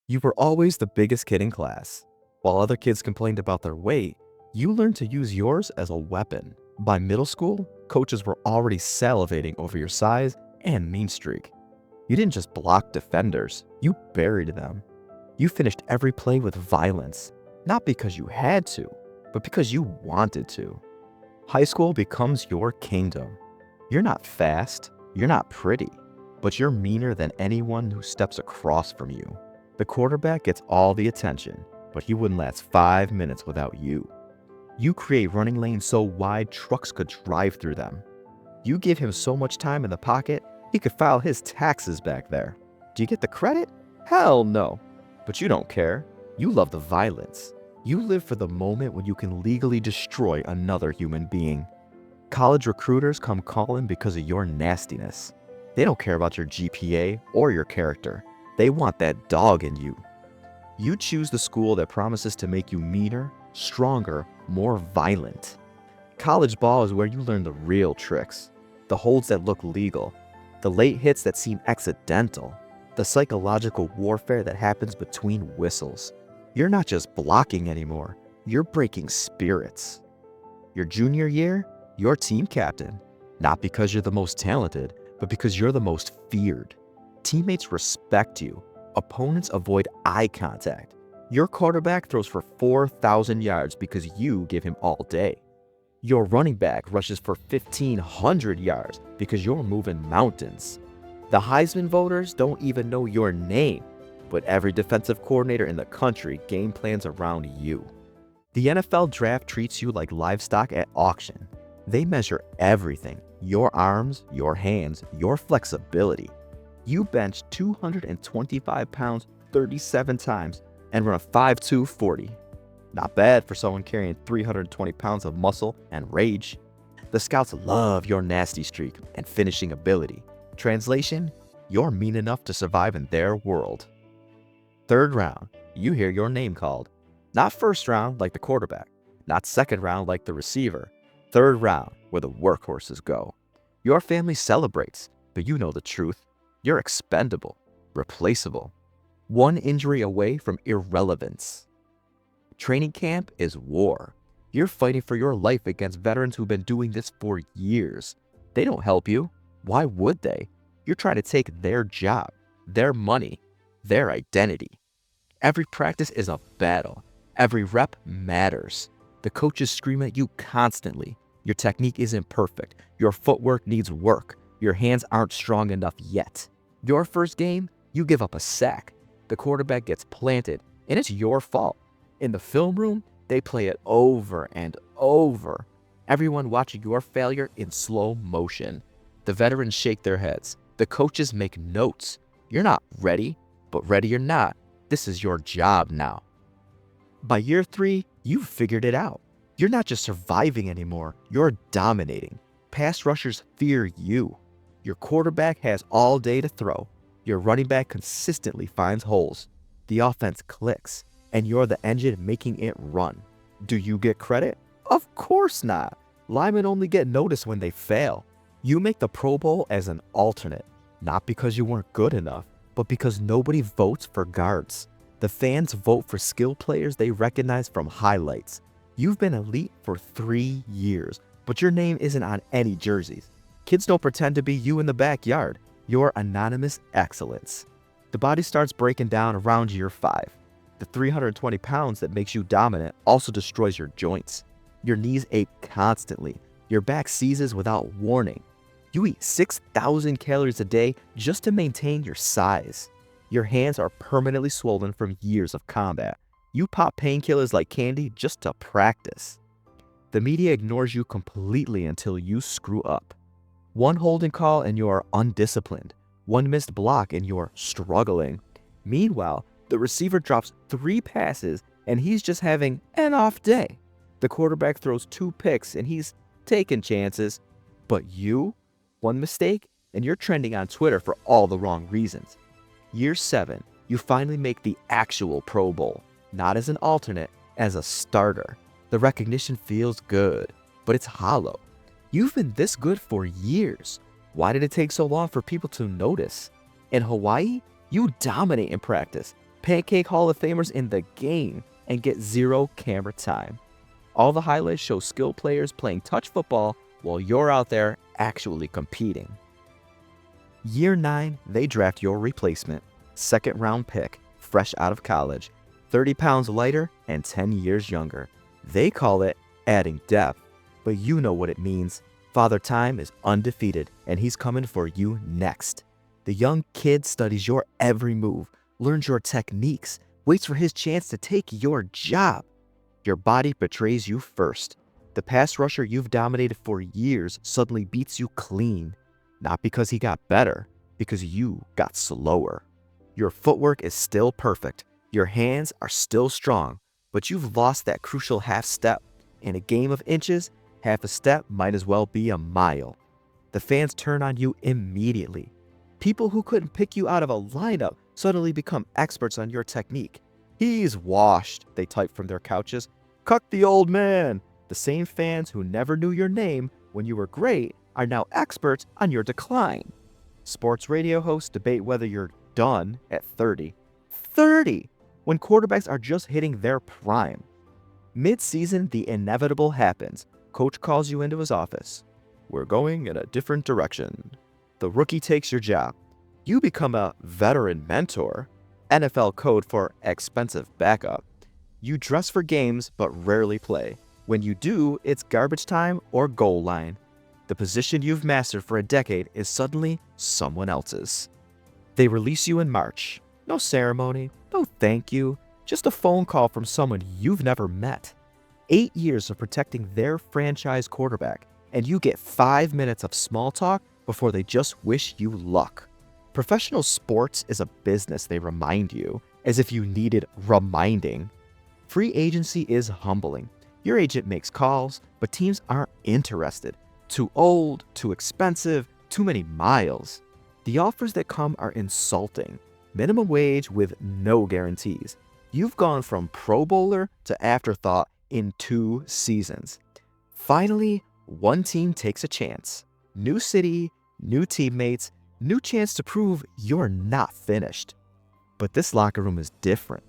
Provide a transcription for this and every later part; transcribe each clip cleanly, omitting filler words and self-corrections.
You were always the biggest kid in class. While other kids complained about their weight, you learned to use yours as a weapon. By middle school, coaches were already salivating over your size and mean streak. You didn't just block defenders, you buried them. You finished every play with violence, not because you had to, but because you wanted to. High school becomes your kingdom. You're not fast, you're not pretty, but you're meaner than anyone who steps across from you. The quarterback gets all the attention, but he wouldn't last 5 minutes without you. You create running lanes so wide trucks could drive through them. You give him so much time in the pocket, he could file his taxes back there. Do you get the credit? Hell no. But you don't care. You love the violence. You live for the moment when you can legally destroy another human being. College recruiters come calling because of your nastiness. They don't care about your GPA or your character. They want that dog in you. You choose the school that promises to make you meaner, stronger, more violent. College ball is where you learn the real tricks, the holds that look legal, the late hits that seem accidental, the psychological warfare that happens between whistles. You're not just blocking anymore, you're breaking spirits. Your junior year, you're team captain, not because you're the most talented, but because you're the most feared. Teammates respect you. Opponents avoid eye contact. Your quarterback throws for 4,000 yards because you give him all day. Your running back rushes for 1,500 yards because you're moving mountains. The Heisman voters don't even know your name, but every defensive coordinator in the country game plans around you. The NFL draft treats you like livestock at auction. They measure everything: your arms, your hands, your flexibility. You bench 225 pounds 37 times and run a 5.2 40. Not bad for someone carrying 320 pounds of muscle and rage. The scouts love your nasty streak and finishing ability. Translation: you're mean enough to survive in their world. Third round, you hear your name called. Not first round like the quarterback, not second round like the receiver. Third round, where the workhorses go. Your family celebrates, but you know the truth. You're expendable, replaceable, one injury away from irrelevance. Training camp is war. You're fighting for your life against veterans who've been doing this for years. They don't help you. Why would they? You're trying to take their job, their money, their identity. Every practice is a battle. Every rep matters. The coaches scream at you constantly. Your technique isn't perfect. Your footwork needs work. Your hands aren't strong enough yet. Your first game, you give up a sack. The quarterback gets planted, and it's your fault. In the film room, they play it over and over. Everyone watching your failure in slow motion. The veterans shake their heads. The coaches make notes. You're not ready, but ready or not, this is your job now. By year 3, you've figured it out. You're not just surviving anymore, you're dominating. Pass rushers fear you. Your quarterback has all day to throw. Your running back consistently finds holes. The offense clicks, and you're the engine making it run. Do you get credit? Of course not. Linemen only get noticed when they fail. You make the Pro Bowl as an alternate, not because you weren't good enough, but because nobody votes for guards. The fans vote for skill players they recognize from highlights. You've been elite for 3 years, but your name isn't on any jerseys. Kids don't pretend to be you in the backyard. You're anonymous excellence. The body starts breaking down around year 5. The 320 pounds that makes you dominant also destroys your joints. Your knees ache constantly. Your back seizes without warning. You eat 6,000 calories a day just to maintain your size. Your hands are permanently swollen from years of combat. You pop painkillers like candy just to practice. The media ignores you completely until you screw up. One holding call and you're undisciplined. One missed block and you're struggling. Meanwhile, the receiver drops 3 passes and he's just having an off day. The quarterback throws 2 picks and he's taking chances. But you, one mistake, and you're trending on Twitter for all the wrong reasons. Year 7, you finally make the actual Pro Bowl, not as an alternate, as a starter. The recognition feels good, but it's hollow. You've been this good for years. Why did it take so long for people to notice? In Hawaii, you dominate in practice, pancake Hall of Famers in the game and get zero camera time. All the highlights show skilled players playing touch football while you're out there actually competing. Year 9, they draft your replacement, second round pick, fresh out of college, 30 pounds lighter and 10 years younger. They call it adding depth, but you know what it means. Father Time is undefeated and he's coming for you next. The young kid studies your every move, learns your techniques, waits for his chance to take your job. Your body betrays you first. The pass rusher you've dominated for years suddenly beats you clean. Not because he got better, because you got slower. Your footwork is still perfect. Your hands are still strong, but you've lost that crucial half step. In a game of inches, half a step might as well be a mile. The fans turn on you immediately. People who couldn't pick you out of a lineup suddenly become experts on your technique. "He's washed," they type from their couches. "Cuck the old man." The same fans who never knew your name when you were great are now experts on your decline. Sports radio hosts debate whether you're done at 30. 30! When quarterbacks are just hitting their prime. Mid-season, the inevitable happens. Coach calls you into his office. "We're going in a different direction." The rookie takes your job. You become a veteran mentor, NFL code for expensive backup. You dress for games but rarely play. When you do, it's garbage time or goal line. The position you've mastered for a decade is suddenly someone else's. They release you in March. No ceremony, no thank you, just a phone call from someone you've never met. 8 years of protecting their franchise quarterback, and you get 5 minutes of small talk before they just wish you luck. Professional sports is a business, they remind you, as if you needed reminding. Free agency is humbling. Your agent makes calls, but teams aren't interested. Too old, too expensive, too many miles. The offers that come are insulting. Minimum wage with no guarantees. You've gone from Pro Bowler to afterthought in 2 seasons. Finally, one team takes a chance. New city, new teammates, new chance to prove you're not finished. But this locker room is different.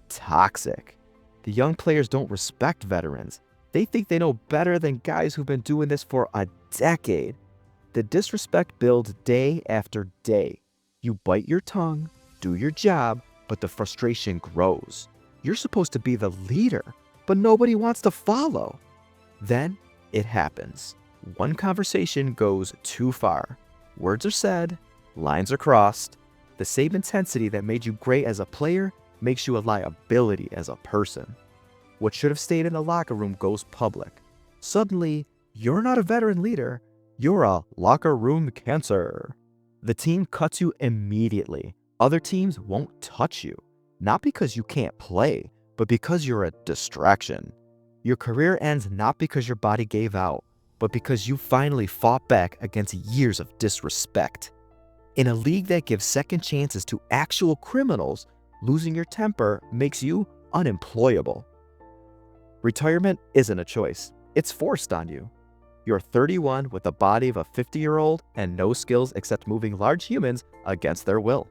Toxic. The young players don't respect veterans. They think they know better than guys who've been doing this for a decade. The disrespect builds day after day. You bite your tongue, do your job, but the frustration grows. You're supposed to be the leader, but nobody wants to follow. Then it happens. One conversation goes too far. Words are said, lines are crossed. The same intensity that made you great as a player makes you a liability as a person. What should have stayed in the locker room goes public. Suddenly, you're not a veteran leader, you're a locker room cancer. The team cuts you immediately. Other teams won't touch you. Not because you can't play, but because you're a distraction. Your career ends not because your body gave out, but because you finally fought back against years of disrespect. In a league that gives second chances to actual criminals, losing your temper makes you unemployable. Retirement isn't a choice. It's forced on you. You're 31 with the body of a 50-year-old and no skills except moving large humans against their will.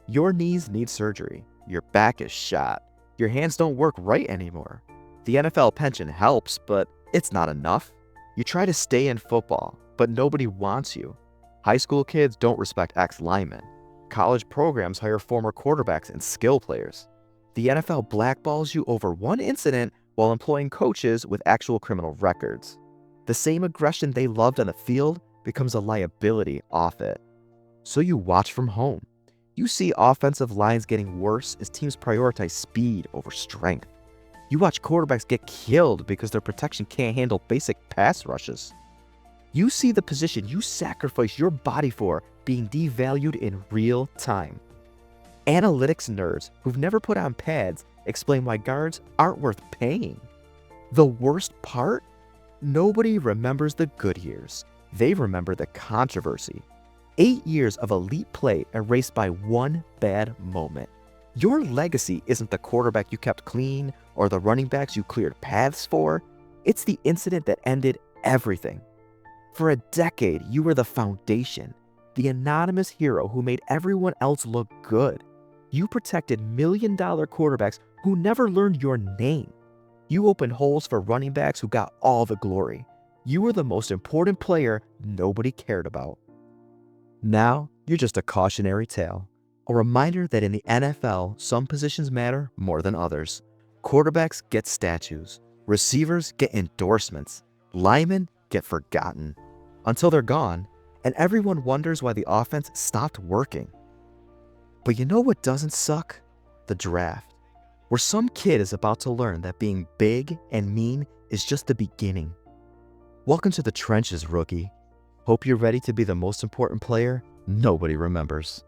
Your knees need surgery. Your back is shot. Your hands don't work right anymore. The NFL pension helps, but it's not enough. You try to stay in football, but nobody wants you. High school kids don't respect ex-linemen. College programs hire former quarterbacks and skill players. The NFL blackballs you over one incident while employing coaches with actual criminal records. The same aggression they loved on the field becomes a liability off it. So you watch from home. You see offensive lines getting worse as teams prioritize speed over strength. You watch quarterbacks get killed because their protection can't handle basic pass rushes. You see the position you sacrifice your body for being devalued in real time. Analytics nerds who've never put on pads explain why guards aren't worth paying. The worst part? Nobody remembers the good years. They remember the controversy. 8 years of elite play erased by one bad moment. Your legacy isn't the quarterback you kept clean or the running backs you cleared paths for. It's the incident that ended everything. For a decade, you were the foundation, the anonymous hero who made everyone else look good. You protected million-dollar quarterbacks who never learned your name. You opened holes for running backs who got all the glory. You were the most important player nobody cared about. Now, you're just a cautionary tale, a reminder that in the NFL, some positions matter more than others. Quarterbacks get statues, receivers get endorsements, linemen get forgotten until they're gone, and everyone wonders why the offense stopped working. But you know what doesn't suck? The draft, where some kid is about to learn that being big and mean is just the beginning. Welcome to the trenches, rookie. Hope you're ready to be the most important player nobody remembers.